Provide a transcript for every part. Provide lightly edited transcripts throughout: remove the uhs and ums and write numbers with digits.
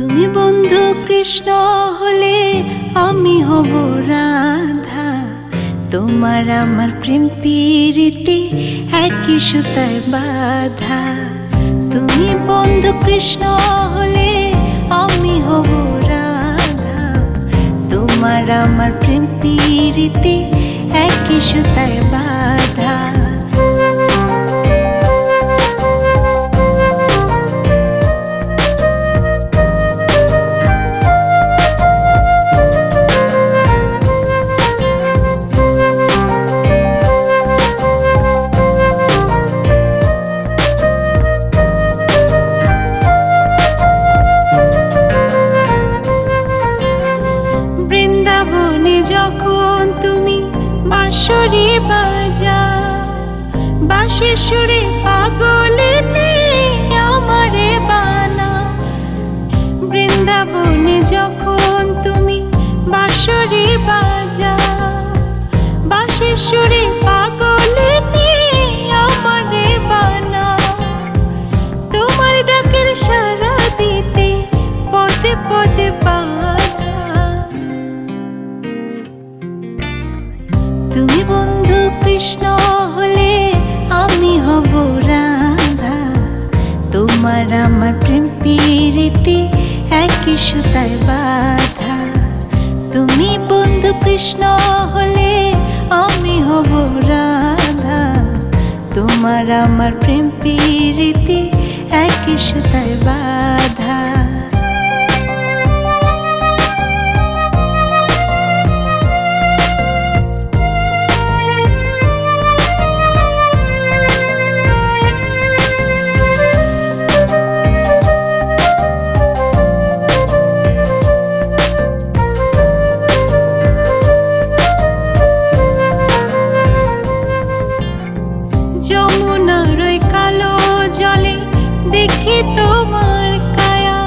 তুমি বন্ধু কৃষ্ণ হলে আমি হব রাধা। তোমার আমার প্রেম প্রীতি একই সুতায় বাঁধা। তুমি বন্ধু কৃষ্ণ হলে আমি হব রাধা। তোমার আমার প্রেম প্রীতি একই সুতায় বাঁধা। বৃন্দাবনে যখন তুমি বাঁশরি বাজাও, বাঁশির সুরে পাগলে আমারে বানাও। বৃন্দাবনে যখন তুমি বাঁশরি বাজাও, বাঁশির সুরে পাগলে আমারে বানাও। তোমার ডাকের সাড়া দিতে পদে পদে তুমি বন্ধু কৃষ্ণ হলে আমি হব রাধা। তোমার আমার প্রেম প্রীতি একই সুতায় বাঁধা। তুমি বন্ধু কৃষ্ণ হলে আমি হব রাধা। তোমার আমার প্রেম প্রীতি একই সুতায় বাঁধা। যমুনার ওই কালো জলে দেখি তোমার কায়া।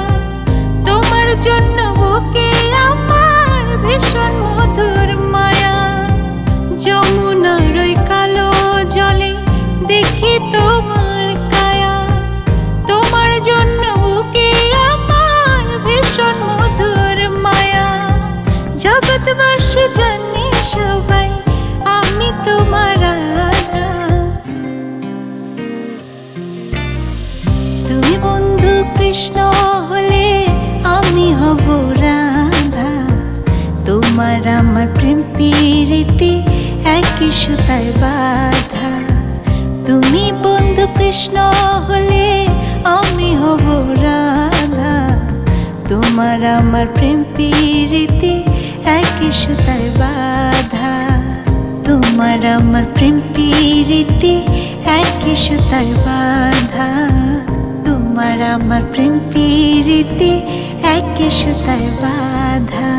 তোমার জন্য বুকে আমার ভীষণ মধুর মায়া। যমুনার ওই কালো জলে দেখি তোমার কায়া। তোমার জন্য বুকে আমার ভীষণ মধুর মায়া। জগৎবাসী জানে সবাই আমি তোমার রাধা। তুমি বন্ধু কৃষ্ণ হলে আমি হব রাধা। তোমার আমার প্রেম প্রীতি একই সুতায় বাঁধা। তুমি বন্ধু কৃষ্ণ হলে আমি হব রাধা। তোমার আমার প্রেম প্রীতি একই সুতায় বাঁধা। তোমার আমার প্রেম প্রীতি একই সুতায় বাঁধা। তোমার আমার প্রেম প্রীতি একই সুতায় বাঁধা।